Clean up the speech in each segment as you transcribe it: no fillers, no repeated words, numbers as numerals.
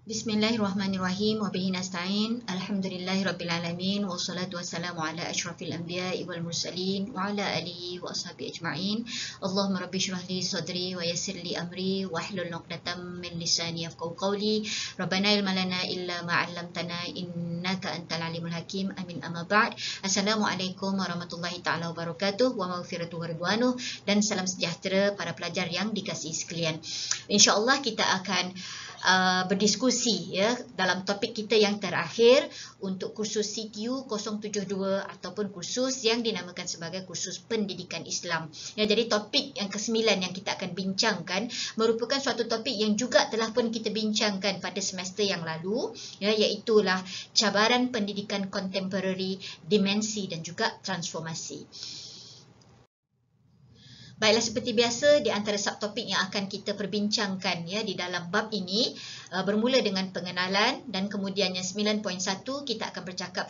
Bismillahirrahmanirrahim wa bihi nasta'in. Alhamdulillahirabbil alamin wassalatu wassalamu ala asyrafil anbiya'i wal mursalin wa ala alihi wa ashabihi ajma'in. Allahumma rabbi shrah li sadri wa yassir li amri wahlul 'uqdatam min lisani yafqahu qawli. Rabbana ilma lana illa ma 'allamtana innaka antal alimul hakim. Amin amma ba'd. Assalamualaikum warahmatullahi taala wabarakatuh wa maghfiratuhu wa ridwanuh, dan salam sejahtera para pelajar yang dikasihi sekalian. Insya-Allah kita akan berdiskusi ya dalam topik kita yang terakhir untuk kursus CTU 072 ataupun kursus yang dinamakan sebagai kursus pendidikan Islam. Ya, jadi topik yang ke-9 yang kita akan bincangkan merupakan suatu topik yang juga telah pun kita bincangkan pada semester yang lalu, ya, iaitulah cabaran pendidikan kontemporari, dimensi dan juga transformasi. Baiklah, seperti biasa di antara subtopik yang akan kita perbincangkan ya di dalam bab ini bermula dengan pengenalan, dan kemudiannya 9.1 kita akan bercakap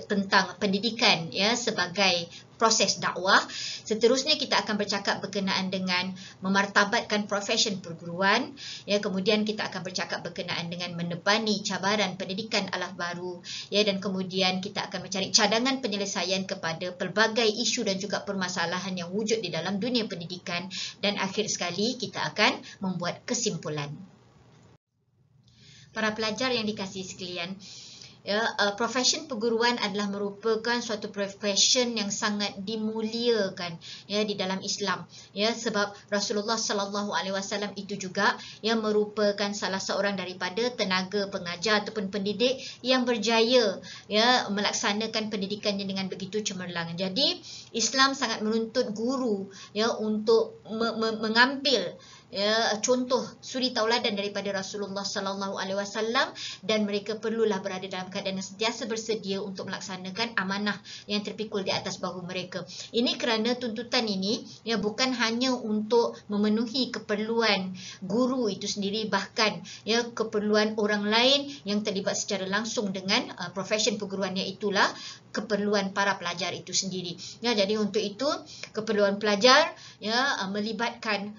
tentang pendidikan ya sebagai proses dakwah. Seterusnya kita akan bercakap berkenaan dengan memartabatkan profesion perguruan ya, kemudian kita akan bercakap berkenaan dengan menebani cabaran pendidikan ala baru ya, dan kemudian kita akan mencari cadangan penyelesaian kepada pelbagai isu dan juga permasalahan yang wujud di dalam dunia pendidikan, dan akhir sekali kita akan membuat kesimpulan. Para pelajar yang dikasihi sekalian, ya, profesion perguruan adalah merupakan suatu profesion yang sangat dimuliakan ya di dalam Islam ya, sebab Rasulullah sallallahu alaihi wasallam itu juga yang merupakan salah seorang daripada tenaga pengajar ataupun pendidik yang berjaya ya melaksanakan pendidikannya dengan begitu cemerlang. Jadi Islam sangat menuntut guru ya untuk mengambil ya contoh suri tauladan daripada Rasulullah sallallahu alaihi wasallam, dan mereka perlulah berada dalam keadaan yang sentiasa bersedia untuk melaksanakan amanah yang terpikul di atas bahu mereka. Ini kerana tuntutan ini ya bukan hanya untuk memenuhi keperluan guru itu sendiri, bahkan ya keperluan orang lain yang terlibat secara langsung dengan profesion perguruan, iaitulah keperluan para pelajar itu sendiri. Ya, jadi untuk itu keperluan pelajar ya melibatkan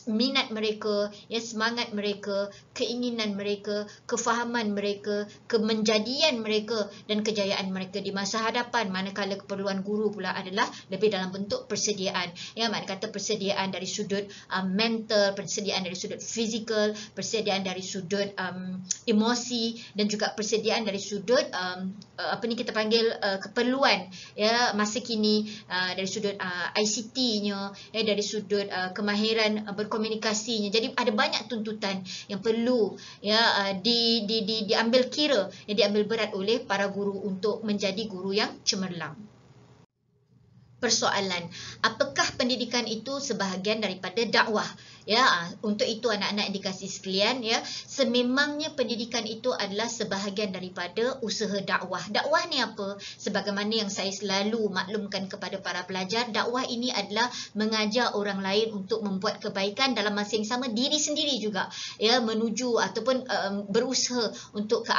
minat mereka, ya, semangat mereka, keinginan mereka, kefahaman mereka, kemenjadian mereka dan kejayaan mereka di masa hadapan, manakala keperluan guru pula adalah lebih dalam bentuk persediaan. Ya, makna kata persediaan dari sudut mental, persediaan dari sudut fizikal, persediaan dari sudut emosi, dan juga persediaan dari sudut apa ni kita panggil keperluan ya masa kini, dari sudut ICT-nya, ya, dari sudut kemahiran berkomunikasinya. Jadi ada banyak tuntutan yang perlu ya diambil kira, yang diambil berat oleh para guru untuk menjadi guru yang cemerlang. Persoalan, apakah pendidikan itu sebahagian daripada dakwah? Ya, untuk itu anak-anak dikasihi sekalian ya, sememangnya pendidikan itu adalah sebahagian daripada usaha dakwah. Dakwah ni apa? Sebagaimana yang saya selalu maklumkan kepada para pelajar, dakwah ini adalah mengajar orang lain untuk membuat kebaikan, dalam masa yang sama diri sendiri juga ya menuju ataupun berusaha untuk ke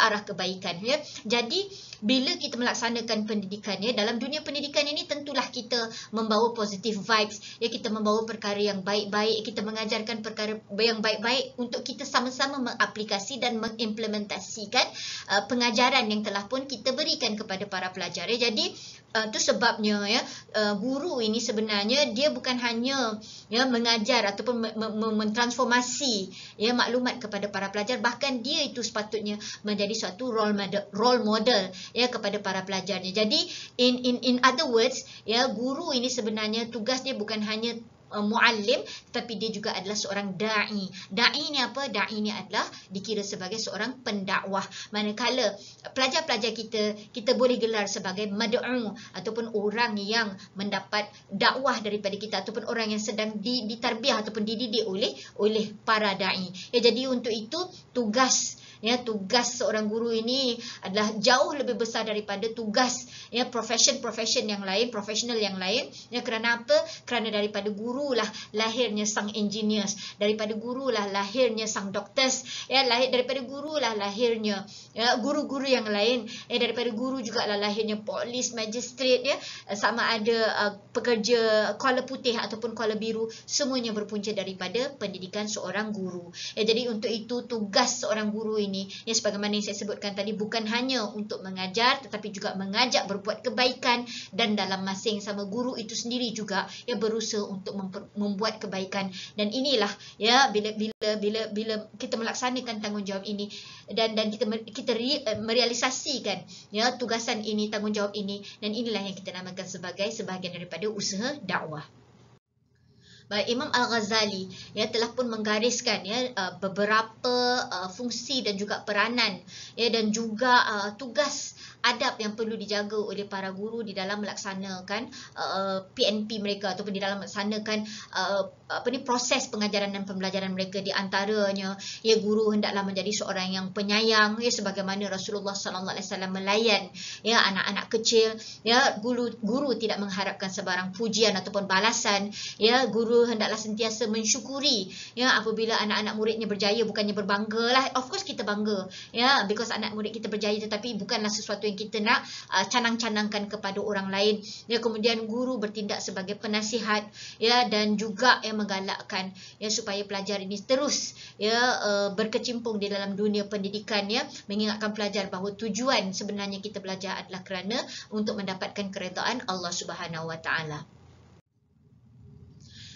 arah kebaikan ya. Jadi bila kita melaksanakan pendidikan ya, dalam dunia pendidikan ini tentulah kita membawa positive vibes ya, kita membawa perkara yang baik-baik, kita mengajarkan perkara yang baik-baik untuk kita sama-sama mengaplikasi dan mengimplementasikan pengajaran yang telah pun kita berikan kepada para pelajar ya. Jadi itu sebabnya ya guru ini sebenarnya dia bukan hanya ya mengajar ataupun mentransformasi ya maklumat kepada para pelajar, bahkan dia itu sepatutnya menjadi suatu role model ya kepada para pelajarnya. Jadi in other words ya, guru ini sebenarnya tugas dia bukan hanya muallim, tetapi dia juga adalah seorang da'i. Da'i ni apa? Da'i ni adalah dikira sebagai seorang pendakwah. Manakala pelajar-pelajar kita boleh gelar sebagai mad'u ataupun orang yang mendapat dakwah daripada kita, ataupun orang yang sedang ditarbiah ataupun dididik oleh para da'i. Ya, jadi untuk itu tugas seorang guru ini adalah jauh lebih besar daripada tugas ya profesion yang lain, profesional yang lain. Ya, kerana apa? Kerana daripada guru lah lahirnya sang engineers, daripada guru lah lahirnya sang doctors, ya, daripada guru lah lahirnya ya guru-guru yang lain, ya, daripada guru juga lah lahirnya polis, magistrate ya, sama ada pekerja kuala putih ataupun kuala biru, semuanya berpunca daripada pendidikan seorang guru. Jadi untuk itu tugas seorang guru ini, sebagaimana yang saya sebutkan tadi, bukan hanya untuk mengajar tetapi juga mengajak berbuat kebaikan, dan dalam masa yang sama guru itu sendiri juga berusaha untuk membuat kebaikan. Dan inilah bila kita melaksanakan tanggungjawab ini dan kita merealisasikan tugasan ini, tanggungjawab ini, dan inilah yang kita namakan sebagai sebahagian daripada usaha dakwah. Baik, Imam Al-Ghazali telah pun menggariskan beberapa fungsi dan juga peranan dan juga tugas adab yang perlu dijaga oleh para guru di dalam melaksanakan PNP mereka ataupun di dalam melaksanakan proses pengajaran dan pembelajaran mereka. Di antaranya guru hendaklah menjadi seorang yang penyayang, sebagaimana Rasulullah sallallahu alaihi wasallam melayan anak-anak kecil. Guru tidak mengharapkan sebarang pujian ataupun balasan. Guru hendaklah sentiasa mensyukuri apabila anak-anak muridnya berjaya, bukannya berbanggalah. Of course kita bangga because anak murid kita berjaya, tetapi bukanlah sesuatu yang kita nak canang-canangkan kepada orang lain. Kemudian guru bertindak sebagai penasihat dan juga menggalakkan supaya pelajar ini terus berkecimpung di dalam dunia pendidikan, mengingatkan pelajar bahawa tujuan sebenarnya kita belajar adalah kerana untuk mendapatkan keredaan Allah Subhanahu Wa Taala.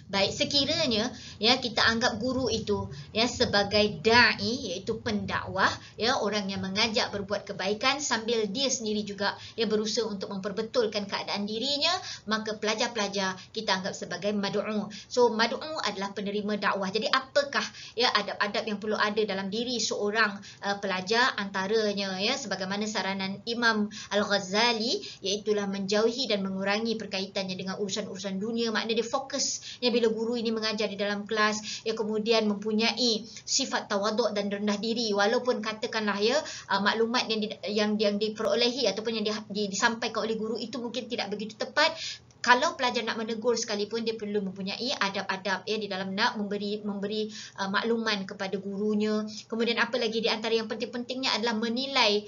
Baik, sekiranya kita anggap guru itu sebagai da'i, iaitu pendakwah, orang yang mengajak berbuat kebaikan sambil dia sendiri juga berusaha untuk memperbetulkan keadaan dirinya, maka pelajar-pelajar kita anggap sebagai mad'u. So mad'u adalah penerima dakwah. Jadi apakah adab-adab yang perlu ada dalam diri seorang pelajar? Antaranya sebagaimana saranan Imam Al-Ghazali, iaitulah menjauhi dan mengurangi berkaitannya dengan urusan-urusan dunia. Maknanya dia fokus bila guru ini mengajar di dalam kelas, kemudian mempunyai sifat tawaduk dan rendah diri, walaupun katakanlah maklumat yang diperolehi ataupun yang disampaikan oleh guru itu mungkin tidak begitu tepat. Kalau pelajar nak menegur sekalipun, dia perlu mempunyai adab-adab di dalam nak memberi makluman kepada gurunya. Kemudian apa lagi di antara yang penting-pentingnya adalah menilai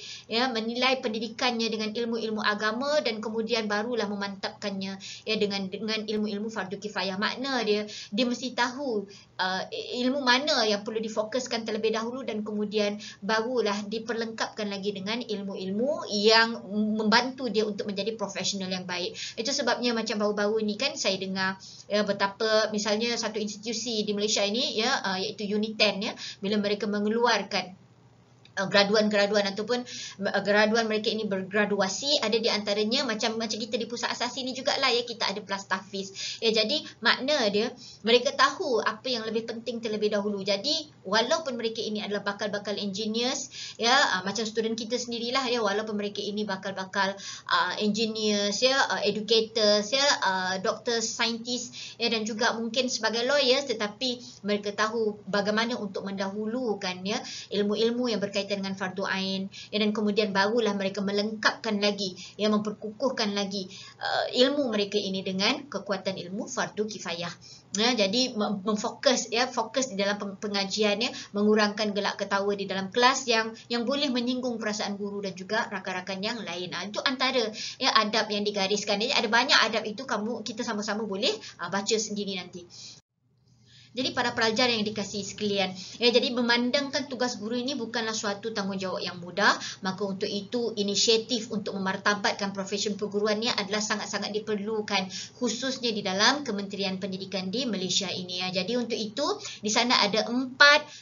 pendidikannya dengan ilmu-ilmu agama, dan kemudian barulah memantapkannya dengan ilmu-ilmu fardu kifayah. Makna dia mesti tahu ilmu mana yang perlu difokuskan terlebih dahulu, dan kemudian barulah diperlengkapkan lagi dengan ilmu-ilmu yang membantu dia untuk menjadi profesional yang baik. Itu sebabnya macam baru-baru ni kan saya dengar betapa misalnya satu institusi di Malaysia ini iaitu Uniten, bila mereka mengeluarkan graduan-graduan ataupun graduan mereka ini bergraduasi, ada di antaranya macam kita di pusat asasi ni jugalah kita ada plus tahfiz. Jadi makna dia mereka tahu apa yang lebih penting terlebih dahulu. Jadi walaupun mereka ini adalah bakal-bakal engineers macam student kita sendirilah walaupun mereka ini bakal-bakal engineers educators doctors, scientists dan juga mungkin sebagai lawyers, tetapi mereka tahu bagaimana untuk mendahulukan ilmu-ilmu yang berkaitan dengan fardu ain, dan kemudian barulah mereka melengkapkan lagi, memperkukuhkan lagi ilmu mereka ini dengan kekuatan ilmu fardu kifayah. Jadi fokus di dalam pengajian, mengurangkan gelak ketawa di dalam kelas yang boleh menyinggung perasaan guru dan juga rakan-rakan yang lain. Itu antara adab yang digariskan. Jadi ada banyak adab itu kita sama-sama boleh baca sendiri nanti. Jadi para pelajar yang dikasihi sekalian, jadi memandangkan tugas guru ini bukanlah suatu tanggungjawab yang mudah, maka untuk itu inisiatif untuk memartabatkan profesi perguruannya adalah sangat-sangat diperlukan, khususnya di dalam Kementerian Pendidikan di Malaysia ini. Jadi untuk itu di sana ada 4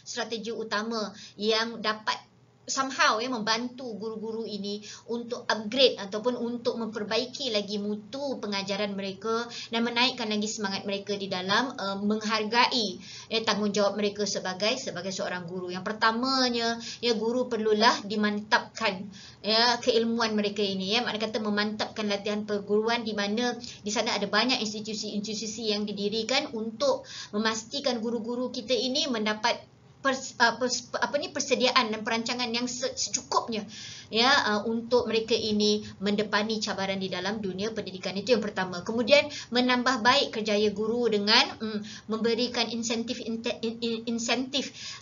strategi utama yang dapat somehow membantu guru-guru ini untuk upgrade ataupun untuk memperbaiki lagi mutu pengajaran mereka dan menaikkan lagi semangat mereka di dalam menghargai tanggungjawab mereka sebagai seorang guru. Yang pertamanya, guru perlulah dimantapkan keilmuan mereka ini, makna kata memantapkan latihan perguruan, di mana di sana ada banyak institusi-institusi yang didirikan untuk memastikan guru-guru kita ini mendapat persediaan dan perancangan yang secukupnya ya untuk mereka ini mendepani cabaran di dalam dunia pendidikan. Itu yang pertama. Kemudian menambah baik kerjaya guru dengan memberikan insentif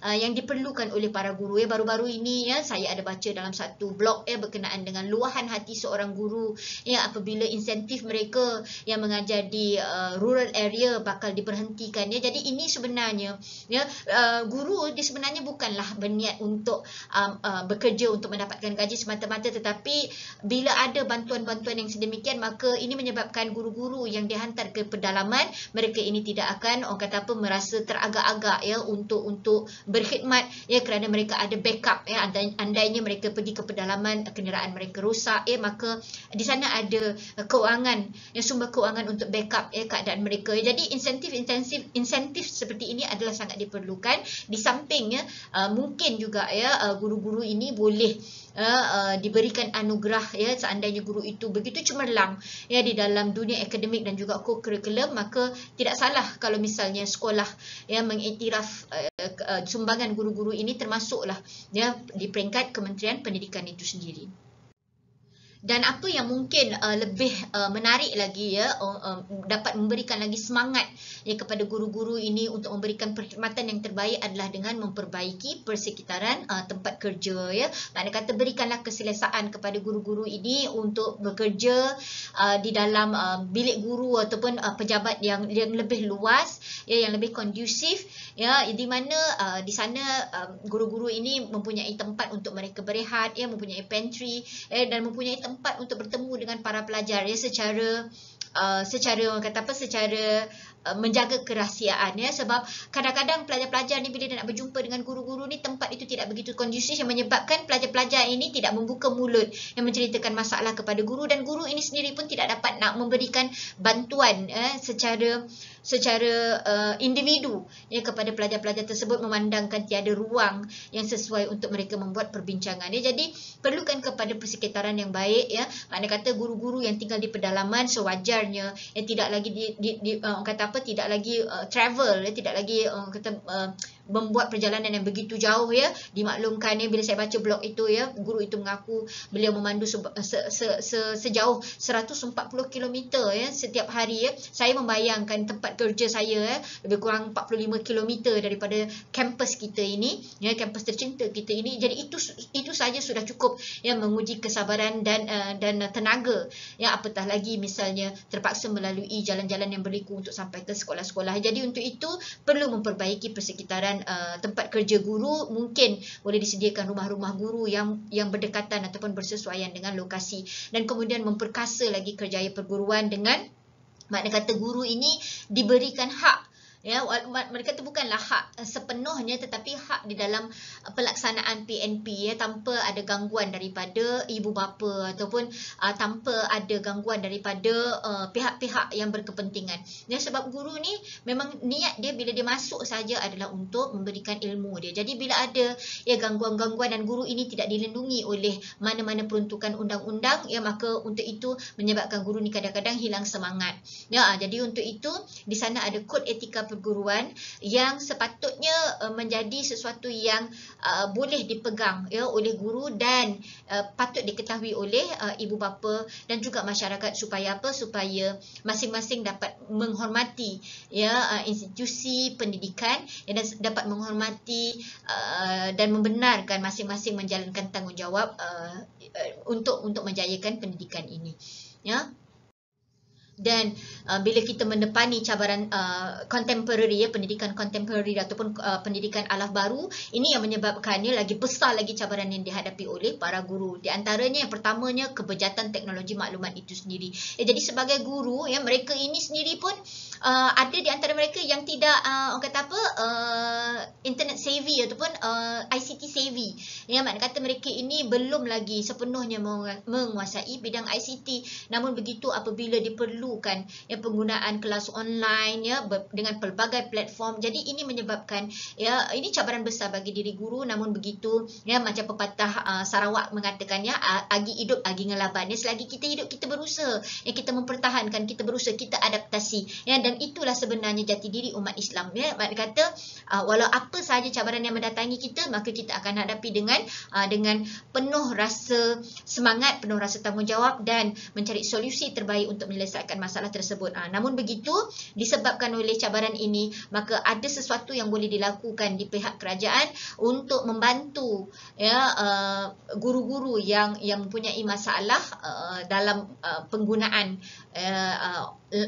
yang diperlukan oleh para guru ya. Baru-baru ini ya saya ada baca dalam satu blog ya berkenaan dengan luahan hati seorang guru ya apabila insentif mereka yang mengajar di rural area bakal diberhentikan ya. Jadi ini sebenarnya ya guru dia sebenarnya bukanlah berniat untuk bekerja untuk mendapatkan gaji semata-mata, tetapi bila ada bantuan-bantuan yang sedemikian maka ini menyebabkan guru-guru yang dihantar ke pedalaman mereka ini tidak akan orang kata apa merasa teragak-agak ya untuk berkhidmat ya kerana mereka ada backup ya. Andainya mereka pergi ke pedalaman kenderaan mereka rosak ya maka di sana ada kewangan ya, sumber kewangan untuk backup ya keadaan mereka. Jadi insentif seperti ini adalah sangat diperlukan. Di sampingnya mungkin juga ya guru-guru ini boleh diberikan anugerah ya seandainya guru itu begitu cemerlang ya di dalam dunia akademik dan juga co-curriculum, maka tidak salah kalau misalnya sekolah ya mengiktiraf sumbangan guru-guru ini termasuklah ya di peringkat Kementerian Pendidikan itu sendiri. Dan apa yang mungkin lebih menarik lagi ya dapat memberikan lagi semangat ya kepada guru-guru ini untuk memberikan perkhidmatan yang terbaik adalah dengan memperbaiki persekitaran tempat kerja ya. Maknanya kata berikanlah keselesaan kepada guru-guru ini untuk bekerja di dalam bilik guru ataupun pejabat yang lebih luas ya, yang lebih kondusif ya, di mana di sana guru-guru ini mempunyai tempat untuk mereka berehat ya, mempunyai pantry dan mempunyai tempat untuk bertemu dengan para pelajar ya secara orang kata apa secara menjaga kerahsiaan ya. Sebab kadang-kadang pelajar-pelajar ni bila dia nak berjumpa dengan guru-guru ni tempat itu tidak begitu kondusif yang menyebabkan pelajar-pelajar ini tidak membuka mulut yang menceritakan masalah kepada guru, dan guru ini sendiri pun tidak dapat nak memberikan bantuan secara individu ya kepada pelajar-pelajar tersebut, memandangkan tiada ruang yang sesuai untuk mereka membuat perbincangan ya. Jadi perlukan kepada persekitaran yang baik ya. Maknanya kata guru-guru yang tinggal di pedalaman sewajarnya yang tidak lagi tidak lagi travel ya, tidak lagi membuat perjalanan yang begitu jauh ya. Dimaklumkan ya bila saya baca blog itu ya, guru itu mengaku beliau memandu sejauh 140 km ya setiap hari ya. Saya membayangkan tempat kerja saya ya lebih kurang 45 km daripada kampus kita ini ya, kampus tercinta kita ini. Jadi itu saja sudah cukup ya menguji kesabaran dan tenaga ya, apatah lagi misalnya terpaksa melalui jalan-jalan yang berliku untuk sampai ke sekolah-sekolah. Jadi untuk itu perlu memperbaiki persekitaran tempat kerja guru. Mungkin boleh disediakan rumah-rumah guru yang berdekatan ataupun bersesuaian dengan lokasi, dan kemudian memperkasa lagi kerjaya perguruan dengan makna kata guru ini diberikan hak ya. Mereka itu bukanlah hak sepenuhnya tetapi hak di dalam pelaksanaan PNP ya, tanpa ada gangguan daripada ibu bapa ataupun tanpa ada gangguan daripada pihak-pihak yang berkepentingan ya. Sebab guru ni memang niat dia bila dia masuk saja adalah untuk memberikan ilmu dia. Jadi bila ada ya gangguan-gangguan dan guru ini tidak dilindungi oleh mana-mana peruntukan undang-undang ya, maka untuk itu menyebabkan guru ni kadang-kadang hilang semangat ya. Jadi untuk itu di sana ada kod etika perguruan yang sepatutnya menjadi sesuatu yang boleh dipegang ya oleh guru dan patut diketahui oleh ibu bapa dan juga masyarakat supaya apa, supaya masing-masing dapat menghormati ya institusi pendidikan ya, dan dapat menghormati dan membenarkan masing-masing menjalankan tanggungjawab untuk menjayakan pendidikan ini ya. Dan bila kita mendepani cabaran contemporary ya, pendidikan contemporary ataupun pendidikan alaf baru, ini yang menyebabkannya lagi besar lagi cabaran yang dihadapi oleh para guru. Di antaranya yang pertamanya kebejatan teknologi maklumat itu sendiri ya. Jadi sebagai guru ya, mereka ini sendiri pun ada di antara mereka yang tidak orang kata apa internet savvy ataupun ICT savvy ya. Maknanya kata mereka ini belum lagi sepenuhnya menguasai bidang ICT. Namun begitu apabila diperlukan ya penggunaan kelas online ya dengan pelbagai platform, jadi ini menyebabkan ya ini cabaran besar bagi diri guru. Namun begitu ya, macam pepatah Sarawak mengatakan ya, agi hidup agi ngelaban ya. Selagi kita hidup kita berusaha ya, kita mempertahankan, kita berusaha, kita adaptasi ya, dan dan itulah sebenarnya jati diri umat Islam, ya. Makna kata walau apa sahaja cabaran yang mendatangi kita, maka kita akan hadapi dengan penuh rasa semangat, penuh rasa tanggungjawab dan mencari solusi terbaik untuk menyelesaikan masalah tersebut. Namun begitu, disebabkan oleh cabaran ini, maka ada sesuatu yang boleh dilakukan di pihak kerajaan untuk membantu, ya, guru-guru yang mempunyai masalah dalam penggunaan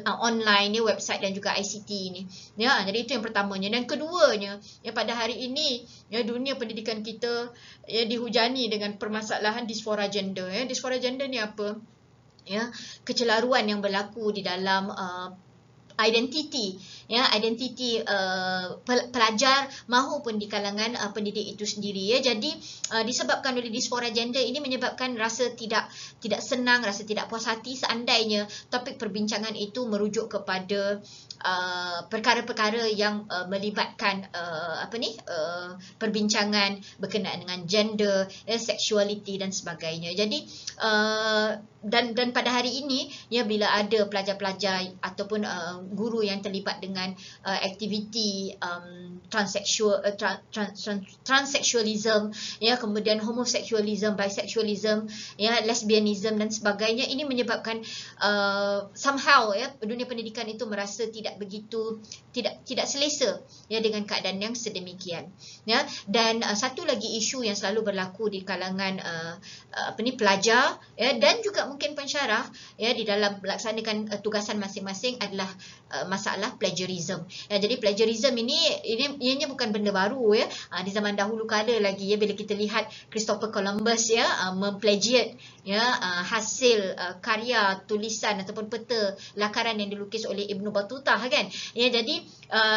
online, website dan juga ICT ni, ya. Jadi itu yang pertamanya. Dan keduanya, ya, pada hari ini, ya, dunia pendidikan kita, ya, dihujani dengan permasalahan disfora gender, ya. Disfora gender ni apa? Ya, kecelaruan yang berlaku di dalam identiti, ya, identiti pelajar maupun di kalangan pendidik itu sendiri, ya. Jadi disebabkan oleh disfora gender ini menyebabkan rasa tidak senang, rasa tidak puas hati seandainya topik perbincangan itu merujuk kepada perkara-perkara yang melibatkan perbincangan berkenaan dengan gender, sexuality dan sebagainya. Jadi dan pada hari ini, ya, bila ada pelajar-pelajar ataupun guru yang terlibat dengan aktiviti transseksualism, ya, kemudian homoseksualism, bisexualism, ya, lesbianism dan sebagainya, ini menyebabkan somehow, ya, dunia pendidikan itu merasa tidak selesa, ya, dengan keadaan yang sedemikian, ya. Dan satu lagi isu yang selalu berlaku di kalangan pelajar, ya, dan juga mungkin pensyarah, ya, di dalam melaksanakan tugasan masing-masing adalah masalah plagiarism. Ya, jadi plagiarism ini ianya bukan benda baru, ya. Di zaman dahulu kala lagi, ya, bila kita lihat Christopher Columbus, ya, memplagiat, ya, hasil karya tulisan ataupun peta lakaran yang dilukis oleh Ibnu Battuta, kan. Ya, jadi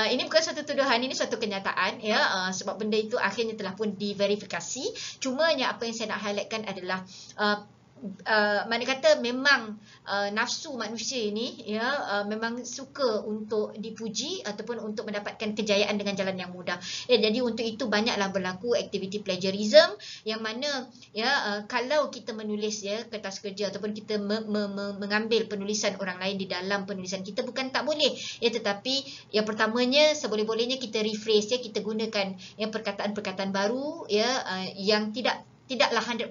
ini bukan satu tuduhan, ini satu kenyataan, ya, sebab benda itu akhirnya telah pun diverifikasi. Cumanya apa yang saya nak highlightkan adalah mana kata memang nafsu manusia ini, ya, memang suka untuk dipuji ataupun untuk mendapatkan kejayaan dengan jalan yang mudah. Ya, jadi untuk itu banyaklah berlaku aktiviti plagiarism yang mana, ya, kalau kita menulis, ya, kertas kerja ataupun kita mengambil penulisan orang lain di dalam penulisan kita, bukan tak boleh, ya, tetapi yang pertamanya seboleh-bolehnya kita rephrase, ya, kita gunakan, ya, perkataan-perkataan baru, ya, yang tidaklah 100%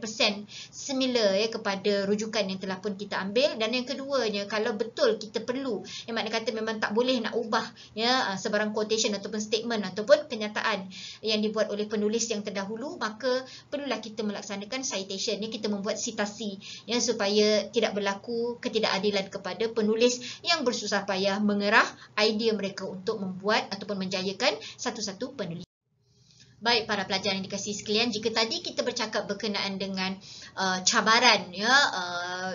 similar, ya, kepada rujukan yang telah pun kita ambil. Dan yang keduanya, kalau betul kita perlu, yang makna kata memang tak boleh nak ubah, ya, sebarang quotation ataupun statement ataupun kenyataan yang dibuat oleh penulis yang terdahulu, maka perlulah kita melaksanakan citation, ya, kita membuat sitasi, ya, supaya tidak berlaku ketidakadilan kepada penulis yang bersusah payah mengerah idea mereka untuk membuat ataupun menjayakan satu-satu penulisan. Baik para pelajar yang dikasihi sekalian, jika tadi kita bercakap berkenaan dengan cabaran, ya,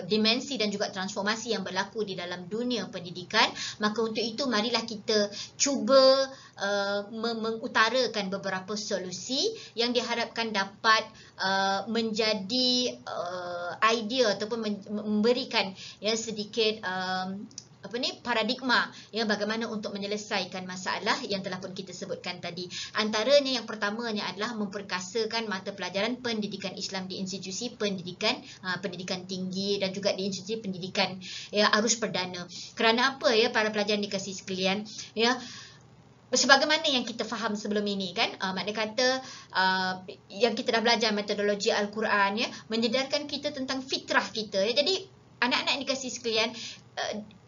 dimensi dan juga transformasi yang berlaku di dalam dunia pendidikan, maka untuk itu marilah kita cuba mengutarakan beberapa solusi yang diharapkan dapat menjadi idea ataupun memberikan, ya, sedikit paradigma, ya, bagaimana untuk menyelesaikan masalah yang telah pun kita sebutkan tadi. Antaranya yang pertamanya adalah memperkasakan mata pelajaran pendidikan Islam di institusi pendidikan tinggi dan juga di institusi pendidikan, ya, arus perdana. Kerana apa, ya, para pelajar yang dikasihi sekalian, ya, sebagaimana yang kita faham sebelum ini, kan, makna kata yang kita dah belajar metodologi Al-Quran, ya, menyedarkan kita tentang fitrah kita, ya. Jadi anak-anak yang dikasihi sekalian,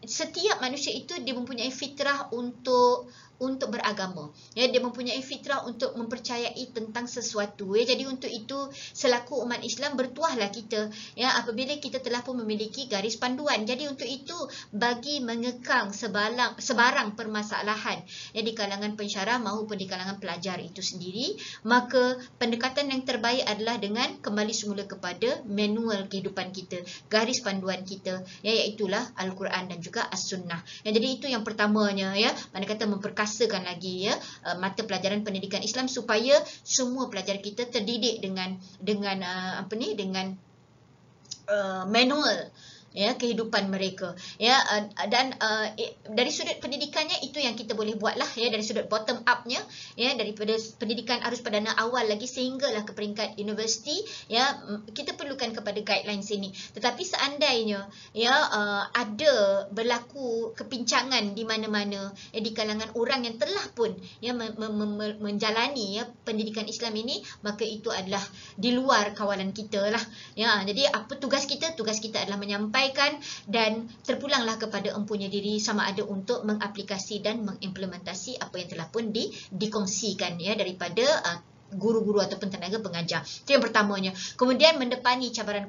setiap manusia itu dia mempunyai fitrah untuk beragama, ya, dia mempunyai fitrah untuk mempercayai tentang sesuatu, ya. Jadi untuk itu selaku umat Islam bertuahlah kita, ya, apabila kita telah pun memiliki garis panduan. Jadi untuk itu bagi mengekang sebarang permasalahan, ya, di kalangan pensyarah maupun di kalangan pelajar itu sendiri, maka pendekatan yang terbaik adalah dengan kembali semula kepada manual kehidupan kita, garis panduan kita, ya, iaitulah Al-Quran dan juga As-Sunnah. Ya, jadi itu yang pertamanya, ya, mana kata memperkasakan lagi, ya, mata pelajaran pendidikan Islam supaya semua pelajar kita terdidik dengan manual, ya kehidupan mereka, ya dan dari sudut pendidikannya itu yang kita boleh buatlah, ya dari sudut bottom upnya, ya daripada pendidikan arus perdana awal lagi sehinggalah ke peringkat universiti, ya kita perlukan kepada guidelines ini. Tetapi seandainya ya ada berlaku kepincangan di mana-mana, ya di kalangan orang yang telah pun ya menjalani ya pendidikan Islam ini, maka itu adalah di luar kawalan kita lah, ya. Jadi apa tugas kita? Tugas kita adalah menyampaikan dan terpulanglah kepada empunya diri sama ada untuk mengaplikasi dan mengimplementasi apa yang telah pun dikongsikan ya daripada guru-guru ataupun tenaga pengajar. Itu yang pertamanya. Kemudian mendepani cabaran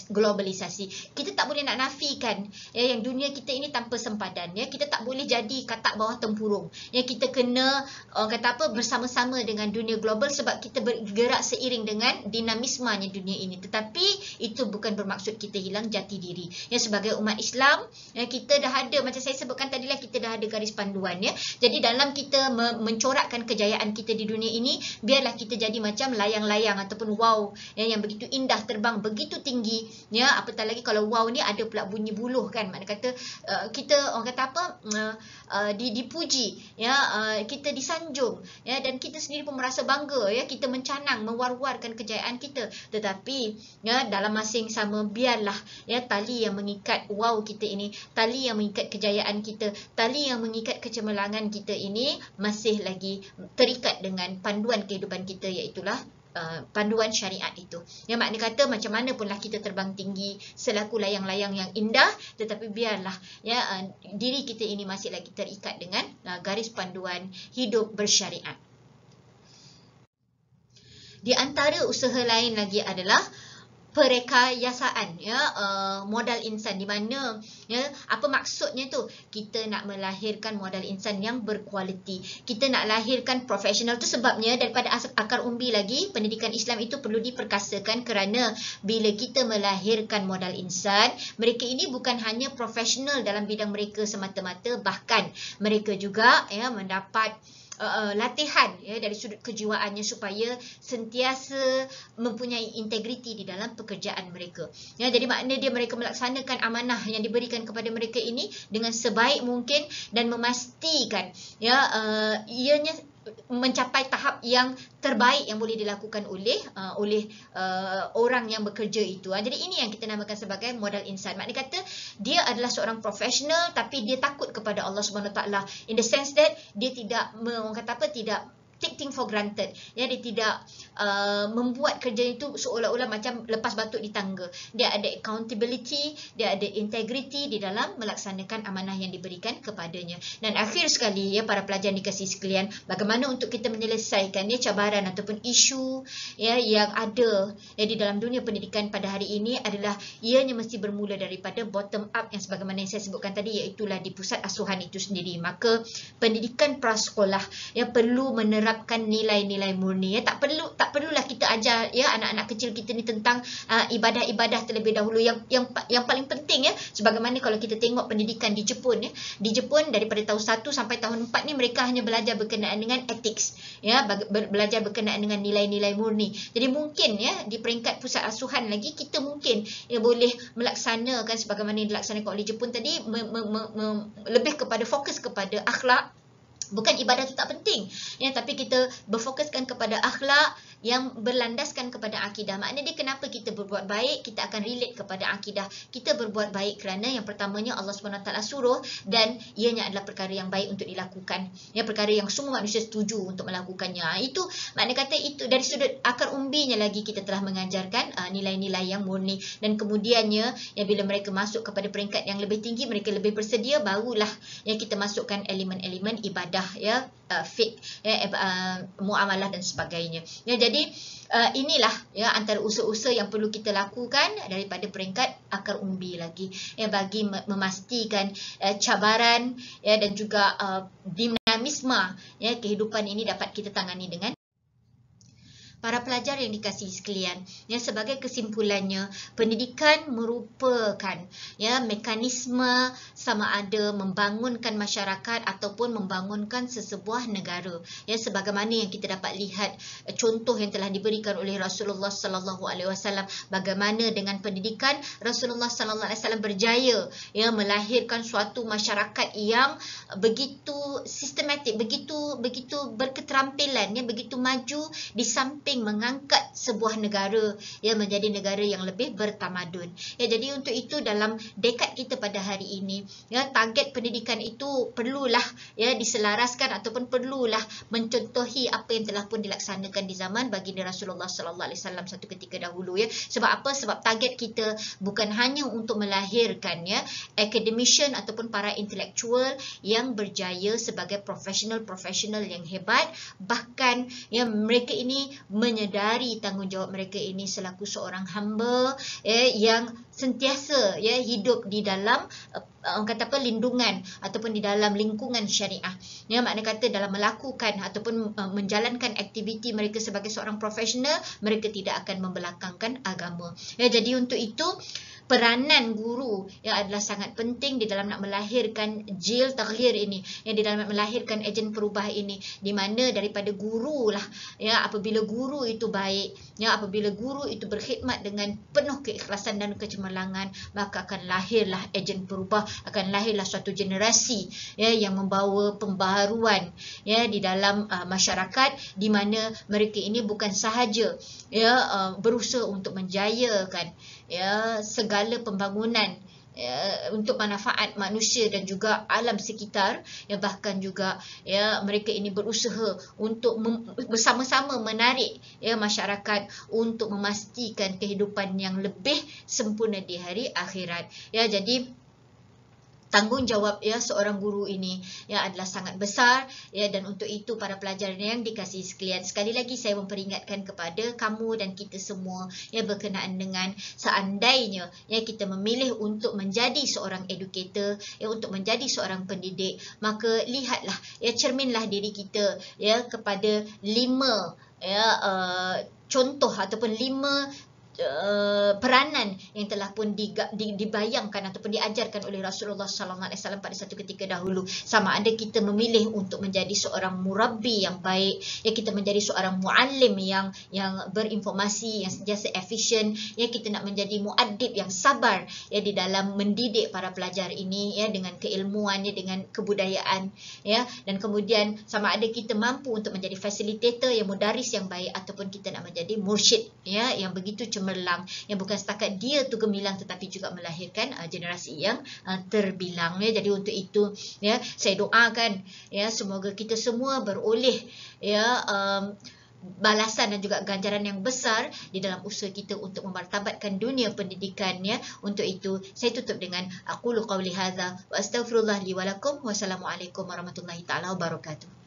globalisasi. Kita tak boleh nak nafikan ya yang dunia kita ini tanpa sempadan, ya. Kita tak boleh jadi katak bawah tempurung. Ya, kita kena kata apa bersama-sama dengan dunia global sebab kita bergerak seiring dengan dinamismanya dunia ini. Tetapi itu bukan bermaksud kita hilang jati diri. Ya, sebagai umat Islam, ya, kita dah ada, macam saya sebutkan tadilah, kita dah ada garis panduan, ya. Jadi dalam kita mencorakkan kejayaan kita di dunia ini, biarlah kita jadi macam layang-layang ataupun wow, ya, yang begitu indah, terbang begitu tinggi, ya. Apatah lagi kalau wow ni ada pula bunyi buluh, kan, makna kata kita orang kata apa dipuji, ya, kita disanjung, ya, dan kita sendiri pun merasa bangga, ya, kita mencanang mewar-warkan kejayaan kita. Tetapi ya dalam masa yang sama, biarlah ya tali yang mengikat wow kita ini, tali yang mengikat kejayaan kita, tali yang mengikat kecemerlangan kita ini masih lagi terikat dengan panduan kehidupan kita, iaitulah panduan syariat itu. Yang makna kata macam mana punlah kita terbang tinggi selaku layang-layang yang indah, tetapi biarlah ya diri kita ini masih lagi terikat dengan garis panduan hidup bersyariat. Di antara usaha lain lagi adalah perekayasaan, ya, modal insan, di mana ya apa maksudnya tu, kita nak melahirkan modal insan yang berkualiti, kita nak lahirkan profesional. Tu sebabnya daripada akar umbi lagi pendidikan Islam itu perlu diperkasakan, kerana bila kita melahirkan modal insan, mereka ini bukan hanya profesional dalam bidang mereka semata-mata, bahkan mereka juga ya mendapat latihan ya dari sudut kejiwaannya supaya sentiasa mempunyai integriti di dalam pekerjaan mereka. Ya, jadi makna dia mereka melaksanakan amanah yang diberikan kepada mereka ini dengan sebaik mungkin dan memastikan ya ianya mencapai tahap yang terbaik yang boleh dilakukan oleh orang yang bekerja itu. Jadi ini yang kita namakan sebagai modal insan. Maknanya kata dia adalah seorang profesional tapi dia takut kepada Allah Subhanahu Wa Taala, in the sense that dia tidak tidak take things for granted. Ya, dia tidak membuat kerja itu seolah-olah macam lepas batuk di tangga. Dia ada accountability, dia ada integrity di dalam melaksanakan amanah yang diberikan kepadanya. Dan akhir sekali, ya para pelajar dikasihi sekalian, bagaimana untuk kita menyelesaikan ya cabaran ataupun isu ya yang ada ya di dalam dunia pendidikan pada hari ini adalah ianya mesti bermula daripada bottom up, yang sebagaimana yang saya sebutkan tadi, iaitulah di pusat asuhan itu sendiri. Maka pendidikan prasekolah ya perlu menerapkan nilai-nilai murni, ya. Tak perlulah kita ajar ya anak-anak kecil kita ni tentang ibadah-ibadah terlebih dahulu. Yang paling penting ya, sebagaimana kalau kita tengok pendidikan di Jepun ya, di Jepun daripada tahun 1 sampai tahun 4 ni mereka hanya belajar berkenaan dengan ethics, ya, belajar berkenaan dengan nilai-nilai murni. Jadi mungkin ya di peringkat pusat asuhan lagi kita mungkin ya boleh melaksanakan sebagaimana yang dilaksanakan oleh Jepun tadi, lebih kepada fokus kepada akhlak. Bukan ibadah itu tak penting, ya, tapi kita berfokuskan kepada akhlak yang berlandaskan kepada akidah. Maknanya dia kenapa kita berbuat baik, kita akan relate kepada akidah. Kita berbuat baik kerana yang pertamanya Allah SWT suruh dan ianya adalah perkara yang baik untuk dilakukan. Ya, perkara yang semua manusia setuju untuk melakukannya. Itu makna kata itu dari sudut akar umbinya lagi kita telah mengajarkan nilai-nilai yang murni, dan kemudiannya ya bila mereka masuk kepada peringkat yang lebih tinggi, mereka lebih bersedia, barulah ya kita masukkan elemen-elemen ibadah, ya, fiqh, ya, muamalah dan sebagainya. Ya, jadi inilah ya antara usaha-usaha yang perlu kita lakukan daripada peringkat akar umbi lagi, ya, bagi memastikan cabaran ya dan juga dinamisme ya kehidupan ini dapat kita tangani dengan Para pelajar yang dikasihi sekalian, ya, sebagai kesimpulannya, pendidikan merupakan, ya, mekanisme sama ada membangunkan masyarakat ataupun membangunkan sesebuah negara. Ya, sebagaimana yang kita dapat lihat contoh yang telah diberikan oleh Rasulullah sallallahu alaihi wasallam, bagaimana dengan pendidikan Rasulullah sallallahu alaihi wasallam berjaya, ya, melahirkan suatu masyarakat yang begitu sistematik, begitu berketerampilan, ya, begitu maju, di samping mengangkat sebuah negara, ya, menjadi negara yang lebih bertamadun. Ya, jadi untuk itu dalam dekad kita pada hari ini, ya, target pendidikan itu perlulah, ya, diselaraskan ataupun perlulah mencontohi apa yang telah pun dilaksanakan di zaman baginda Rasulullah sallallahu alaihi wasallam satu ketika dahulu, ya. Sebab apa? Sebab target kita bukan hanya untuk melahirkan, ya, academician ataupun para intelektual yang berjaya sebagai profesional yang hebat, bahkan, ya, mereka ini menyedari tanggungjawab mereka ini selaku seorang hamba, yang sentiasa, ya, hidup di dalam orang kata apa, lindungan ataupun di dalam lingkungan syariah. Ya, makna kata dalam melakukan ataupun menjalankan aktiviti mereka sebagai seorang profesional, mereka tidak akan membelakangkan agama. Ya, jadi untuk itu peranan guru, ya, adalah sangat penting di dalam nak melahirkan jil taghyir ini, yang di dalam nak melahirkan ejen perubah ini, di mana daripada guru lah, ya, apabila guru itu baik, ya, apabila guru itu berkhidmat dengan penuh keikhlasan dan kecemerlangan, maka akan lahirlah ejen perubah, akan lahirlah suatu generasi, ya, yang membawa pembaharuan, ya, di dalam masyarakat, di mana mereka ini bukan sahaja, ya, berusaha untuk menjayakan, ya, segala pembangunan, ya, untuk manfaat manusia dan juga alam sekitar, ya, bahkan juga, ya, mereka ini berusaha untuk bersama-sama menarik, ya, masyarakat untuk memastikan kehidupan yang lebih sempurna di hari akhirat. Ya, jadi tanggungjawab, ya, seorang guru ini, ya, adalah sangat besar, ya, dan untuk itu para pelajar yang dikasihi sekalian, sekali lagi saya memperingatkan kepada kamu dan kita semua, ya, berkenaan dengan seandainya, ya, kita memilih untuk menjadi seorang educator, ya, untuk menjadi seorang pendidik, maka lihatlah, ya, cerminlah diri kita, ya, kepada 5, ya, contoh ataupun 5 peranan yang telah pun dibayangkan ataupun diajarkan oleh Rasulullah sallallahu alaihi wasallam pada satu ketika dahulu. Sama ada kita memilih untuk menjadi seorang murabbi yang baik, ya, kita menjadi seorang muallim yang berinformasi, yang sentiasa efisien, ya, kita nak menjadi muaddib yang sabar, ya, di dalam mendidik para pelajar ini, ya, dengan keilmuan, ya, dengan kebudayaan, ya, dan kemudian sama ada kita mampu untuk menjadi fasilitator yang mudaris yang baik, ataupun kita nak menjadi mursyid, ya, yang begitu cemerlang, yang bukan setakat dia tu gemilang tetapi juga melahirkan generasi yang terbilang, ya. Jadi untuk itu, ya, saya doakan, ya, semoga kita semua beroleh, ya, balasan dan juga ganjaran yang besar di dalam usaha kita untuk memartabatkan dunia pendidikan, ya. Untuk itu saya tutup dengan aqulu qauli hadza wa astaghfirullah li wa lakum. Wassalamualaikum warahmatullahi taala wabarakatuh.